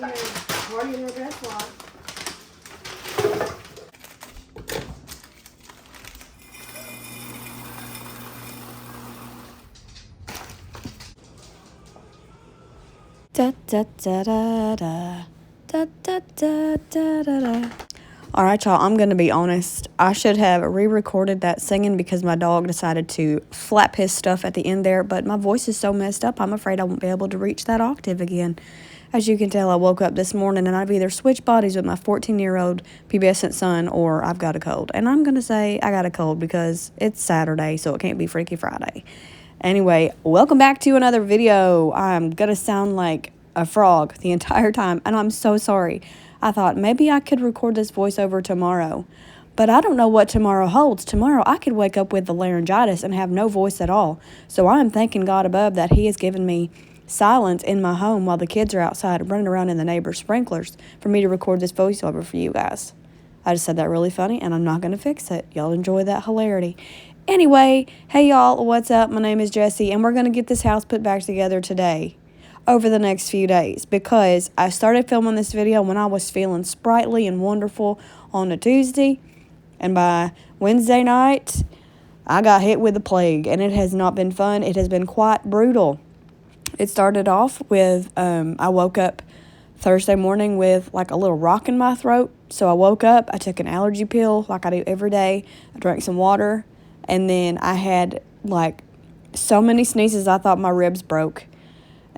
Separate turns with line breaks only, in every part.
having a party in their best life.
Da da da da da da da da da da da. Alright, y'all, I'm gonna be honest. I should have re-recorded that singing because my dog decided to flap his stuff at the end there, but my voice is so messed up, I'm afraid I won't be able to reach that octave again. As you can tell, I woke up this morning and I've either switched bodies with my 14-year-old pubescent son or I've got a cold. And I'm gonna say I got a cold because it's Saturday, so it can't be Freaky Friday. Anyway, welcome back to another video. I'm gonna sound like a frog the entire time, and I'm so sorry. I thought maybe I could record this voiceover tomorrow, but I don't know what tomorrow holds. Tomorrow I could wake up with the laryngitis and have no voice at all. So I'm thanking God above that He has given me silence in my home while the kids are outside running around in the neighbor's sprinklers for me to record this voiceover for you guys. I just said that really funny, and I'm not going to fix it. Y'all enjoy that hilarity. Anyway, hey y'all, what's up? My name is Jessie, and we're going to get this house put back together today over the next few days because I started filming this video when I was feeling sprightly and wonderful on a Tuesday, and by Wednesday night, I got hit with the plague, and it has not been fun. It has been quite brutal. It started off with, I woke up Thursday morning with like a little rock in my throat, so I woke up, I took an allergy pill like I do every day, I drank some water, and then I had like so many sneezes I thought my ribs broke.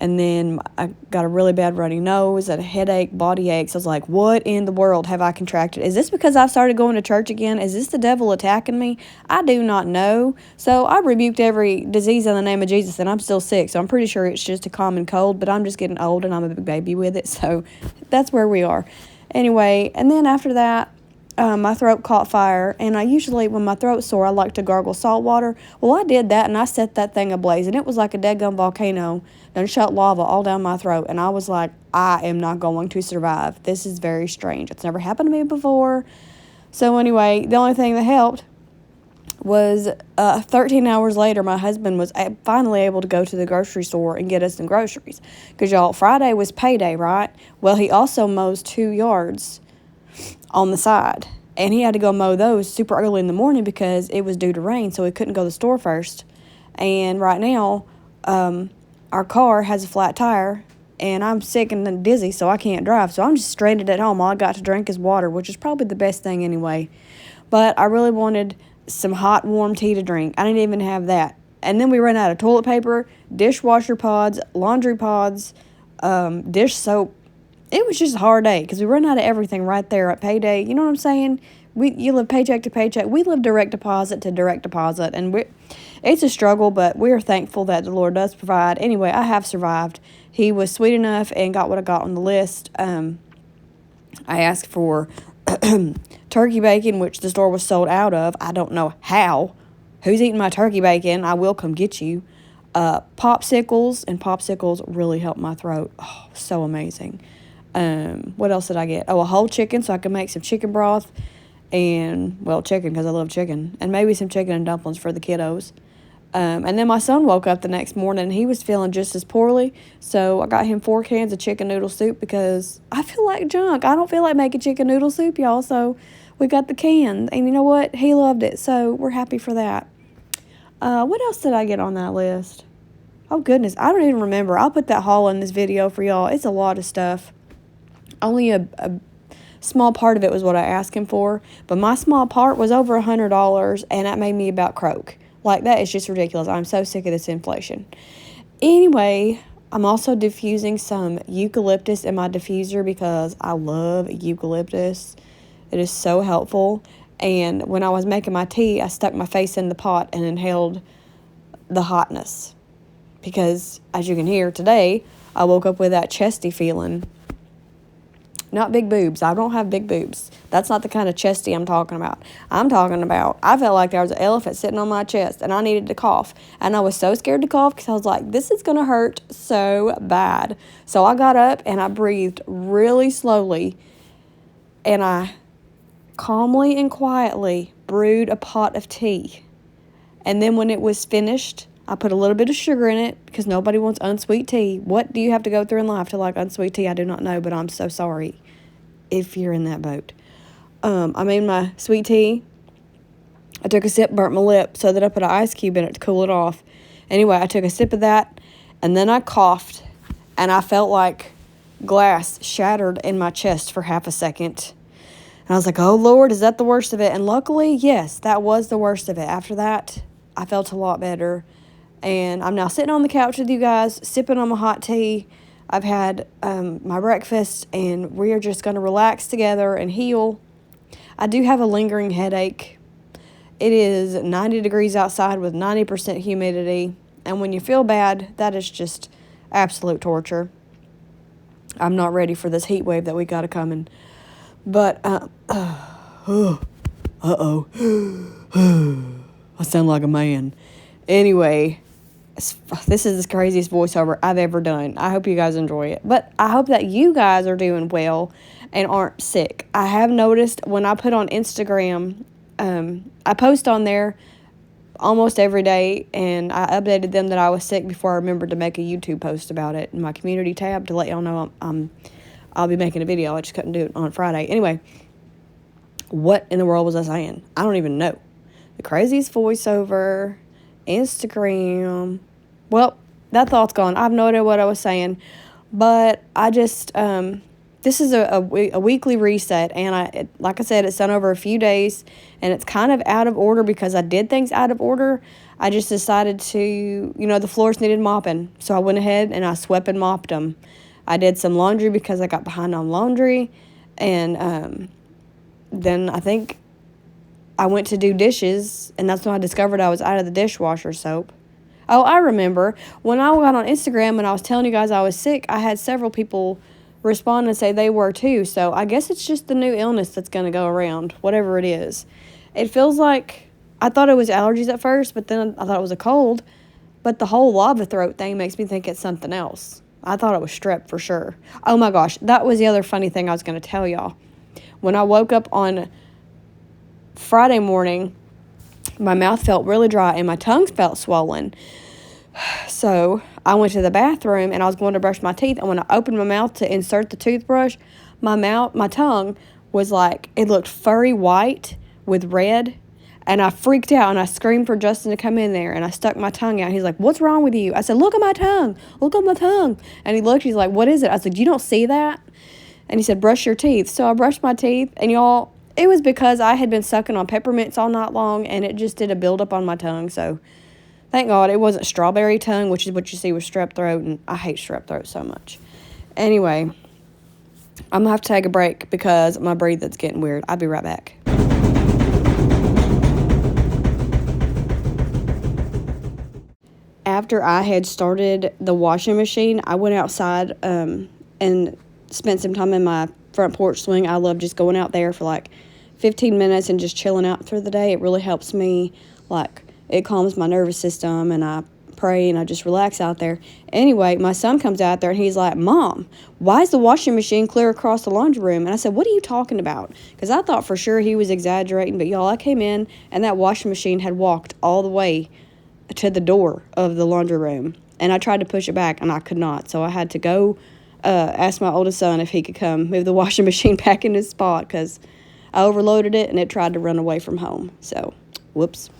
And then I got a really bad runny nose, and a headache, body aches. I was like, what in the world have I contracted? Is this because I've started going to church again? Is this the devil attacking me? I do not know. So I rebuked every disease in the name of Jesus, and I'm still sick. So I'm pretty sure it's just a common cold, but I'm just getting old, and I'm a big baby with it. So that's where we are. Anyway, and then after that, my throat caught fire, and I usually, when my throat's sore, I like to gargle salt water. Well, I did that, and I set that thing ablaze, and it was like a dead-gum volcano and shot lava all down my throat, and I was like, I am not going to survive. This is very strange. It's never happened to me before. So anyway, the only thing that helped was 13 hours later, my husband was finally able to go to the grocery store and get us some groceries. Because, y'all, Friday was payday, right? Well, he also mows 2 yards on the side, and he had to go mow those super early in the morning because it was due to rain, so he couldn't go to the store first. And right now, our car has a flat tire, and I'm sick and dizzy, so I can't drive, so I'm just stranded at home. All I got to drink is water, which is probably the best thing anyway. But I really wanted some hot, warm tea to drink. I didn't even have that. And then we ran out of toilet paper, dishwasher pods, laundry pods, dish soap. It was just a hard day because we ran out of everything right there at payday. You know what I'm saying? You live paycheck to paycheck. We live direct deposit to direct deposit. And it's a struggle, but we're thankful that the Lord does provide. Anyway, I have survived. He was sweet enough and got what I got on the list. I asked for turkey bacon, which the store was sold out of. I don't know how. Who's eating my turkey bacon? I will come get you. Popsicles, and popsicles really helped my throat. Oh, so amazing. What else did I get? Oh, a whole chicken so I could make some chicken broth and, well, chicken because I love chicken, and maybe some chicken and dumplings for the kiddos. And then my son woke up the next morning and he was feeling just as poorly, so I got him 4 cans of chicken noodle soup because I feel like junk. I don't feel like making chicken noodle soup, y'all, so we got the can, and you know what? He loved it, so we're happy for that. What else did I get on that list? Oh, goodness, I don't even remember. I'll put that haul in this video for y'all. It's a lot of stuff. Only a small part of it was what I asked him for, but my small part was over $100, and that made me about croak. Like, that is just ridiculous. I'm so sick of this inflation. Anyway, I'm also diffusing some eucalyptus in my diffuser because I love eucalyptus. It is so helpful, and when I was making my tea, I stuck my face in the pot and inhaled the hotness because, as you can hear today, I woke up with that chesty feeling. Not big boobs. I don't have big boobs. That's not the kind of chesty I'm talking about. I'm talking about, I felt like there was an elephant sitting on my chest, and I needed to cough. And I was so scared to cough because I was like, this is going to hurt so bad. So I got up, and I breathed really slowly, and I calmly and quietly brewed a pot of tea. And then when it was finished, I put a little bit of sugar in it because nobody wants unsweet tea. What do you have to go through in life to like unsweet tea? I do not know, but I'm so sorry if you're in that boat. I made my sweet tea. I took a sip, burnt my lip, so that I put an ice cube in it to cool it off. Anyway, I took a sip of that, and then I coughed, and I felt like glass shattered in my chest for half a second. And I was like, oh, Lord, is that the worst of it? And luckily, yes, that was the worst of it. After that, I felt a lot better. And I'm now sitting on the couch with you guys, sipping on my hot tea. I've had my breakfast, and we are just going to relax together and heal. I do have a lingering headache. It is 90 degrees outside with 90% humidity. And when you feel bad, that is just absolute torture. I'm not ready for this heat wave that we got coming. But, uh-oh. I sound like a man. Anyway, this is the craziest voiceover I've ever done. I hope you guys enjoy it. But I hope that you guys are doing well and aren't sick. I have noticed when I put on Instagram, I post on there almost every day, and I updated them that I was sick before I remembered to make a YouTube post about it in my community tab to let y'all know I'll be making a video. I just couldn't do it on Friday. Anyway, what in the world was I saying? I don't even know. The craziest voiceover, Instagram. Well, that thought's gone. I have no idea what I was saying. But I just, this is a weekly reset. And like I said, it's done over a few days. And it's kind of out of order because I did things out of order. I just decided to, the floors needed mopping. So I went ahead and I swept and mopped them. I did some laundry because I got behind on laundry. And then I think I went to do dishes, and that's when I discovered I was out of the dishwasher soap. Oh, I remember. When I got on Instagram and I was telling you guys I was sick, I had several people respond and say they were too. So I guess it's just the new illness that's going to go around, whatever it is. It feels like, I thought it was allergies at first, but then I thought it was a cold. But the whole lava throat thing makes me think it's something else. I thought it was strep for sure. Oh my gosh, that was the other funny thing I was going to tell y'all. When I woke up on Friday morning, my mouth felt really dry and my tongue felt swollen. So I went to the bathroom and I was going to brush my teeth. And when I opened my mouth to insert the toothbrush, my tongue was like, it looked furry white with red. And I freaked out and I screamed for Justin to come in there. And I stuck my tongue out. He's like, what's wrong with you? I said, look at my tongue. Look at my tongue. And he looked, he's like, what is it? I said, you don't see that? And he said, brush your teeth. So I brushed my teeth. And y'all, it was because I had been sucking on peppermints all night long, and it just did a buildup on my tongue. So, thank God it wasn't strawberry tongue, which is what you see with strep throat, and I hate strep throat so much. Anyway, I'm going to have to take a break because my breathing's getting weird. I'll be right back. After I had started the washing machine, I went outside and spent some time in my front porch swing. I love just going out there for like 15 minutes and just chilling out through the day. It really helps me, it calms my nervous system, and I pray and I just relax out there. Anyway, my son comes out there and he's like, Mom, why is the washing machine clear across the laundry room? And I said, what are you talking about? Because I thought for sure he was exaggerating, but y'all, I came in and that washing machine had walked all the way to the door of the laundry room, and I tried to push it back and I could not. So I had to go ask my oldest son if he could come move the washing machine back in his spot because I overloaded it and it tried to run away from home. So, whoops.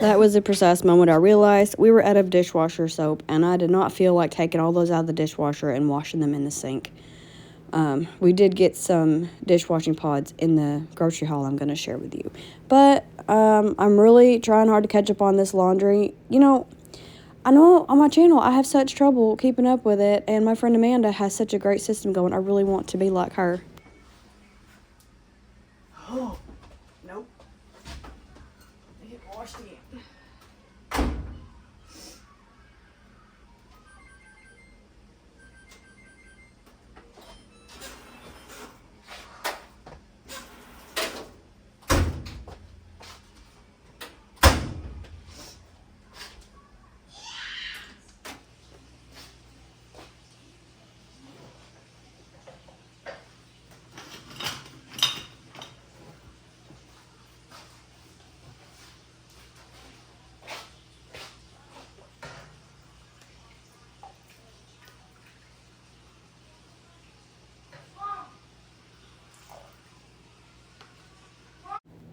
That was the precise moment I realized we were out of dishwasher soap, and I did not feel like taking all those out of the dishwasher and washing them in the sink. We did get some dishwashing pods in the grocery haul I'm going to share with you. But I'm really trying hard to catch up on this laundry. You know, I know on my channel I have such trouble keeping up with it, and my friend Amanda has such a great system going. I really want to be like her. Oh, nope. They get washed again.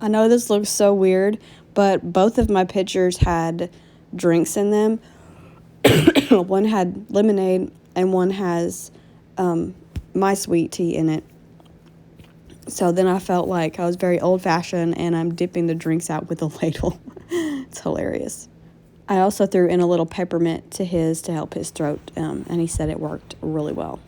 I know this looks so weird, but both of my pictures had drinks in them. One had lemonade and one has my sweet tea in it. So then I felt like I was very old-fashioned, and I'm dipping the drinks out with a ladle. It's hilarious. I also threw in a little peppermint to his to help his throat, and he said it worked really well.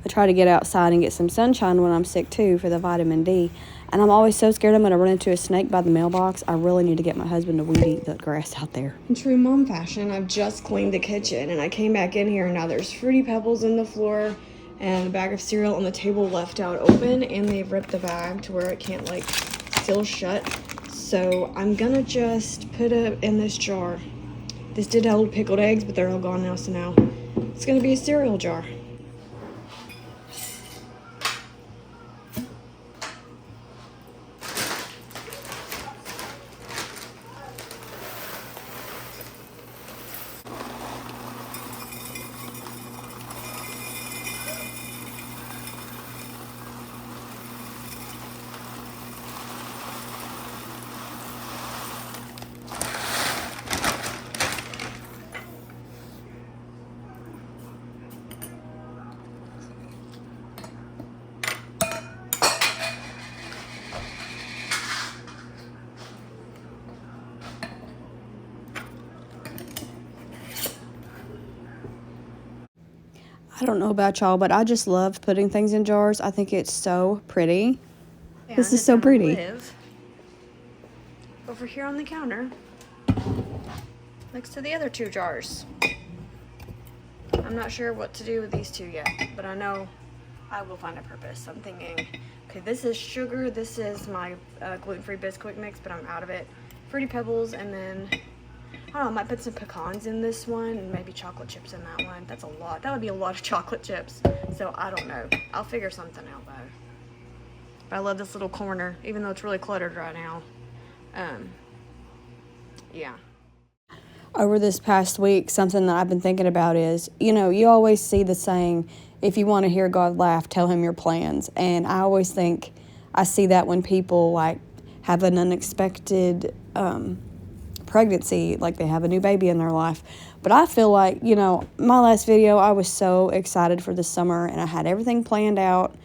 I try to get outside and get some sunshine when I'm sick too for the vitamin D. And I'm always so scared I'm going to run into a snake by the mailbox. I really need to get my husband to weed eat the grass out there.
In true mom fashion, I've just cleaned the kitchen and I came back in here and now there's Fruity Pebbles in the floor and a bag of cereal on the table left out open, and they've ripped the bag to where it can't like seal shut. So I'm gonna just put it in this jar. This did hold pickled eggs, but they're all gone now, so now it's gonna be a cereal jar.
I don't know about y'all, but I just love putting things in jars. I think it's so pretty.
Yeah,
this is so pretty.
Live over here on the counter next to the other two jars. I'm not sure what to do with these two yet, but I know I will find a purpose. I'm thinking, okay, this is sugar, this is my gluten-free Bisquick mix, but I'm out of it. Fruity Pebbles, and then I don't know, I might put some pecans in this one and maybe chocolate chips in that one. That's a lot. That would be a lot of chocolate chips. So I don't know. I'll figure something out though. But I love this little corner, even though it's really cluttered right now. Yeah.
Over this past week, something that I've been thinking about is, you know, you always see the saying, if you want to hear God laugh, tell him your plans. And I always think I see that when people like have an unexpected pregnancy, like they have a new baby in their life. But I feel like, you know, my last video, I was so excited for the summer and I had everything planned out.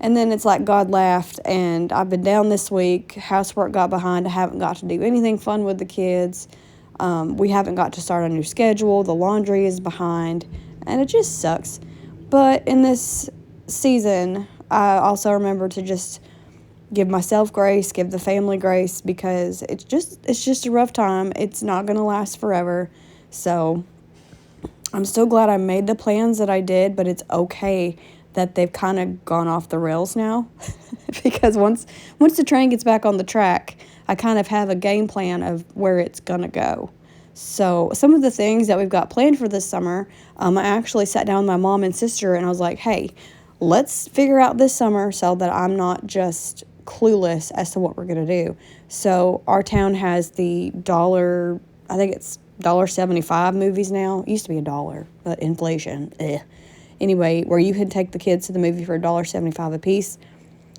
And then it's like God laughed, and I've been down this week. Housework got behind. I haven't got to do anything fun with the kids. We haven't got to start a new schedule. The laundry is behind, and it just sucks. But in this season, I also remember to just give myself grace, give the family grace, because it's just a rough time. It's not going to last forever. So I'm still glad I made the plans that I did, but it's okay that they've kind of gone off the rails now. Because once the train gets back on the track, I kind of have a game plan of where it's going to go. So some of the things that we've got planned for this summer, I actually sat down with my mom and sister and I was like, hey, let's figure out this summer so that I'm not just clueless as to what we're going to do. So our town has the dollar, I think it's $1.75 movies now. It used to be $1, but inflation. Anyway, where you can take the kids to the movie for $1.75 a piece.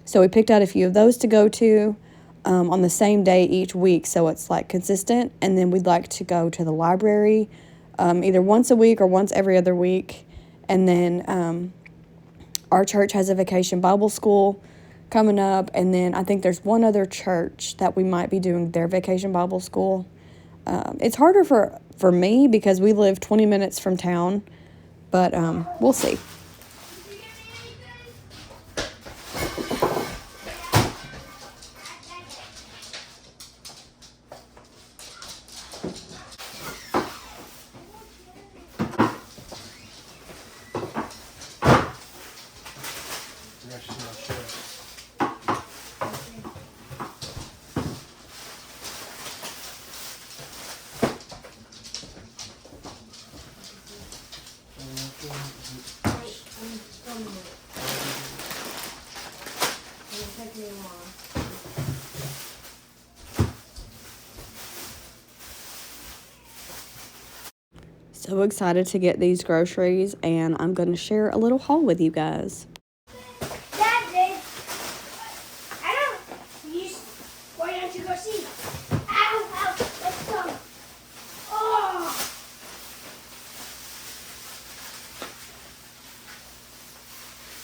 So we picked out a few of those to go to on the same day each week, so it's like consistent. And then we'd like to go to the library either once a week or once every other week. And then our church has a vacation Bible school coming up, and then I think there's one other church that we might be doing their vacation Bible school. It's harder for me because we live 20 minutes from town, but we'll see. So excited to get these groceries, and I'm going to share a little haul with you guys.
Why don't you go see? Ow, let's go. Oh.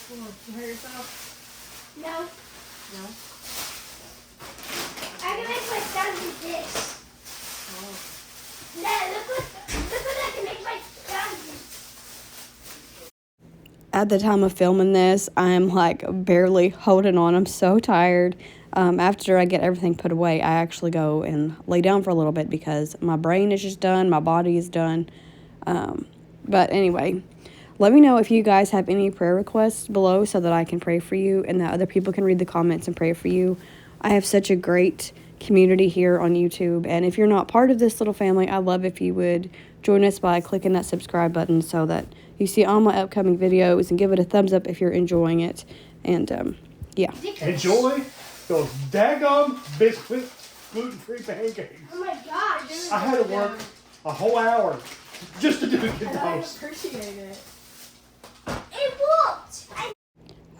Come on, you hurt yourself?
No.
No?
I can make my son do this.
Oh.
Dad, look what I can make my son do.
At the time of filming this, I'm like barely holding on. I'm so tired. After I get everything put away, I actually go and lay down for a little bit because my brain is just done, my body is done. But anyway, let me know if you guys have any prayer requests below so that I can pray for you and that other people can read the comments and pray for you. I have such a great community here on YouTube, and if you're not part of this little family, I'd love if you would join us by clicking that subscribe button so that you see all my upcoming videos, and give it a thumbs up if you're enjoying it. And yeah.
Enjoy those daggum biscuit gluten-free pancakes.
Oh my God.
I had to work a whole hour just to do get those.
Appreciate it.
It worked.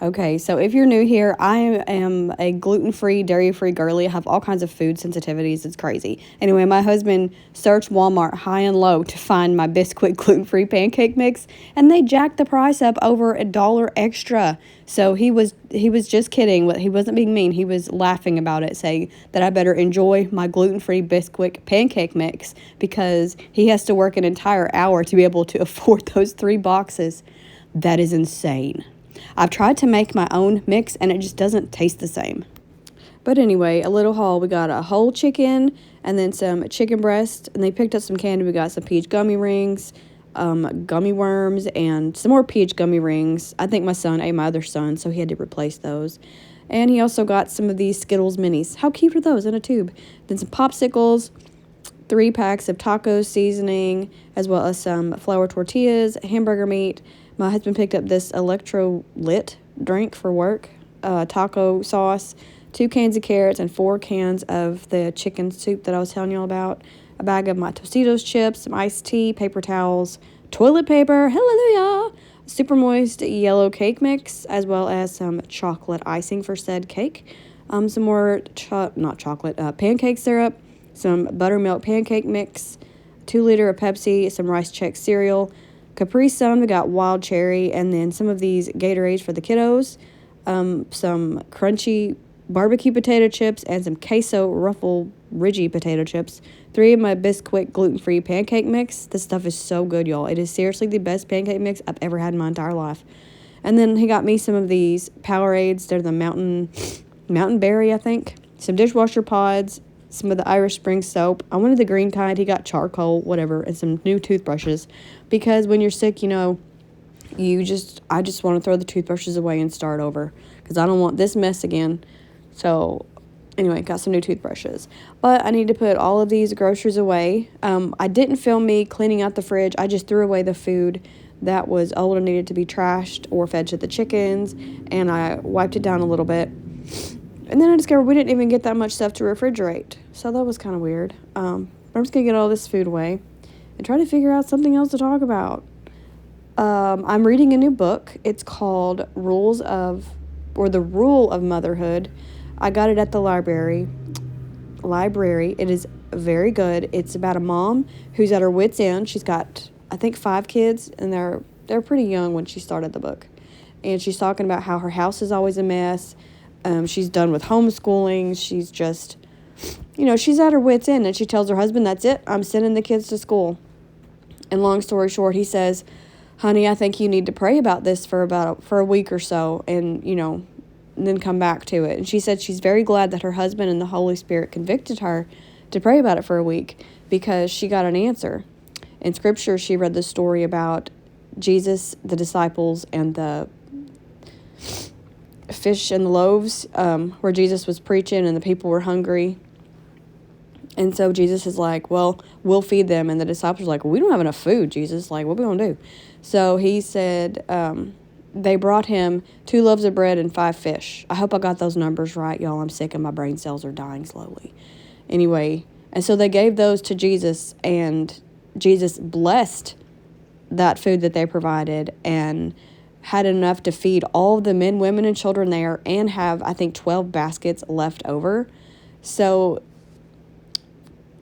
Okay, so if you're new here, I am a gluten-free, dairy-free girly. I have all kinds of food sensitivities. It's crazy. Anyway, my husband searched Walmart high and low to find my Bisquick gluten-free pancake mix, and they jacked the price up over $1 extra. So he was just kidding. He wasn't being mean. He was laughing about it, saying that I better enjoy my gluten-free Bisquick pancake mix because he has to work an entire hour to be able to afford those 3 boxes. That is insane. I've tried to make my own mix and it just doesn't taste the same. But anyway, a little haul. We got a whole chicken and then some chicken breast, and they picked up some candy. We got some peach gummy rings, gummy worms, and some more peach gummy rings. I think my son ate my other son, so he had to replace those. And he also got some of these Skittles minis. How cute are those in a tube? Then some popsicles, 3 packs of taco seasoning, as well as some flour tortillas, hamburger meat. My husband picked up this electrolyte drink for work, taco sauce, 2 cans of carrots, and 4 cans of the chicken soup that I was telling y'all about, a bag of my Tostitos chips, some iced tea, paper towels, toilet paper, hallelujah, super moist yellow cake mix, as well as some chocolate icing for said cake, some more, pancake syrup, some buttermilk pancake mix, 2 liter of Pepsi, some Rice Chex cereal, Capri Sun, we got wild cherry, and then some of these Gatorades for the kiddos, some crunchy barbecue potato chips, and some queso ruffle ridgy potato chips, 3 of my Bisquick gluten-free pancake mix. This stuff is so good, y'all. It is seriously the best pancake mix I've ever had in my entire life. And then he got me some of these Powerades. They're the mountain berry, I think. Some dishwasher pods, some of the Irish Spring soap. I wanted the green kind. He got charcoal, whatever, and some new toothbrushes. Because when you're sick, I just want to throw the toothbrushes away and start over. Because I don't want this mess again. So, anyway, got some new toothbrushes. But I need to put all of these groceries away. I didn't film me cleaning out the fridge. I just threw away the food that was old and needed to be trashed or fed to the chickens. And I wiped it down a little bit. And then I discovered we didn't even get that much stuff to refrigerate. So that was kind of weird. I'm just going to get all this food away. and try to figure out something else to talk about. I'm reading a new book. It's called The Rule of Motherhood. I got it at the library. It is very good. It's about a mom who's at her wit's end. She's got, I think, 5 kids, and they're pretty young when she started the book. And she's talking about how her house is always a mess. She's done with homeschooling. She's just, she's at her wit's end, and she tells her husband, "That's it. I'm sending the kids to school." And long story short, he says, "Honey, I think you need to pray about this for a week or so, and then come back to it." And she said she's very glad that her husband and the Holy Spirit convicted her to pray about it for a week, because she got an answer. In Scripture, she read the story about Jesus, the disciples, and the fish and the loaves, where Jesus was preaching and the people were hungry. And so Jesus is like, "Well, we'll feed them." And the disciples are like, "Well, we don't have enough food, Jesus. Like, what are we going to do?" So he said, they brought him 2 loaves of bread and 5 fish. I hope I got those numbers right, y'all. I'm sick and my brain cells are dying slowly. Anyway, and so they gave those to Jesus, and Jesus blessed that food that they provided and had enough to feed all of the men, women, and children there, and have, I think, 12 baskets left over. So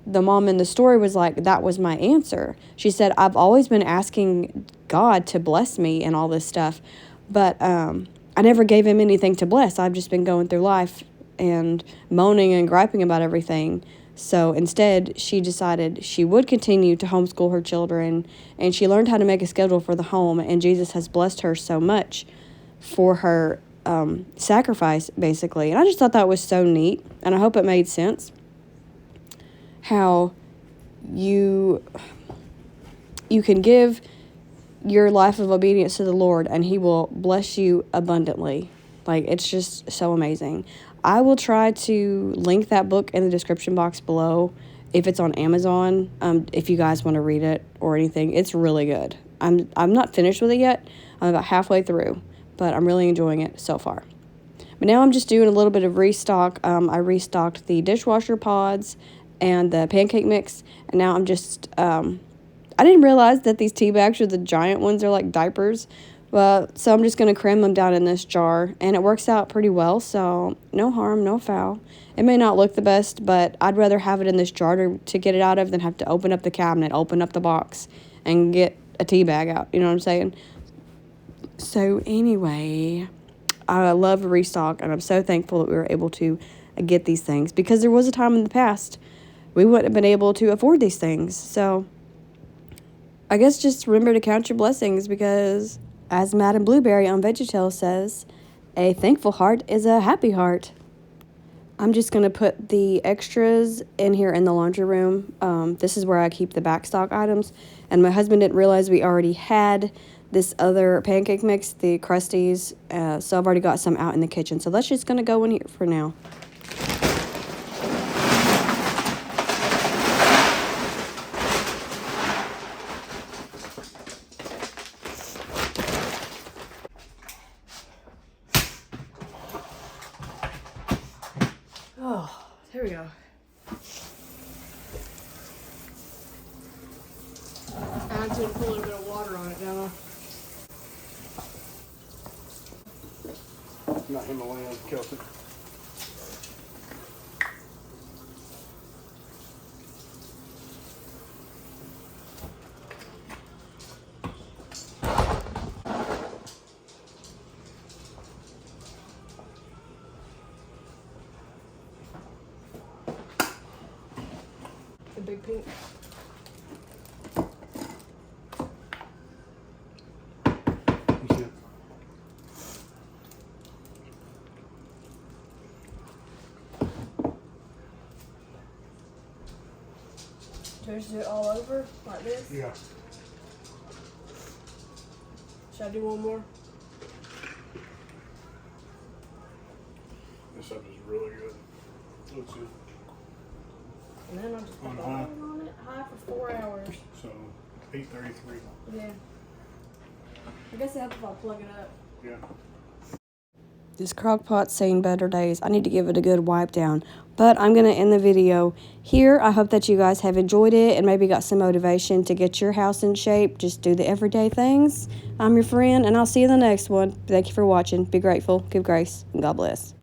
the mom in the story was like, "That was my answer." She said, "I've always been asking God to bless me and all this stuff, but I never gave him anything to bless. I've just been going through life and moaning and griping about everything." So instead, she decided she would continue to homeschool her children, and she learned how to make a schedule for the home, and Jesus has blessed her so much for her sacrifice, basically. And I just thought that was so neat, and I hope it made sense. How you can give your life of obedience to the Lord, and he will bless you abundantly. Like, it's just so amazing. I will try to link that book in the description box below if it's on Amazon, if you guys want to read it or anything. It's really good. I'm not finished with it yet. I'm about halfway through, but I'm really enjoying it so far. But now I'm just doing a little bit of restock. I restocked the dishwasher pods and the pancake mix, and now I'm just, I didn't realize that these tea bags are the giant ones. They're like diapers. So I'm just going to cram them down in this jar, and it works out pretty well, so no harm, no foul. It may not look the best, but I'd rather have it in this jar to get it out of than have to open up the cabinet, open up the box, and get a tea bag out. You know what I'm saying? So anyway, I love Restock, and I'm so thankful that we were able to get these things, because there was a time in the past we wouldn't have been able to afford these things. So I guess just remember to count your blessings, because as Madam Blueberry on VeggieTales says, a thankful heart is a happy heart. I'm just going to put the extras in here in the laundry room. This is where I keep the backstock items. And my husband didn't realize we already had this other pancake mix, the Krusties. So I've already got some out in the kitchen. So that's just going to go in here for now. Oh, there we go. I just put a little bit of water on it, don't I?
Not Himalayan, Celtic.
The big pink.
You see it?
Do I just do it all over like this?
Yeah.
Should I do one more?
This stuff is really good. Looks good.
And then I'll just put
On
the
high.
oven on it high for 4 hours.
So 8:33.
Yeah. I guess it helps if I plug it up.
Yeah.
This crock pot's seen better days. I need to give it a good wipe down. But I'm going to end the video here. I hope that you guys have enjoyed it and maybe got some motivation to get your house in shape. Just do the everyday things. I'm your friend, and I'll see you in the next one. Thank you for watching. Be grateful, give grace, and God bless.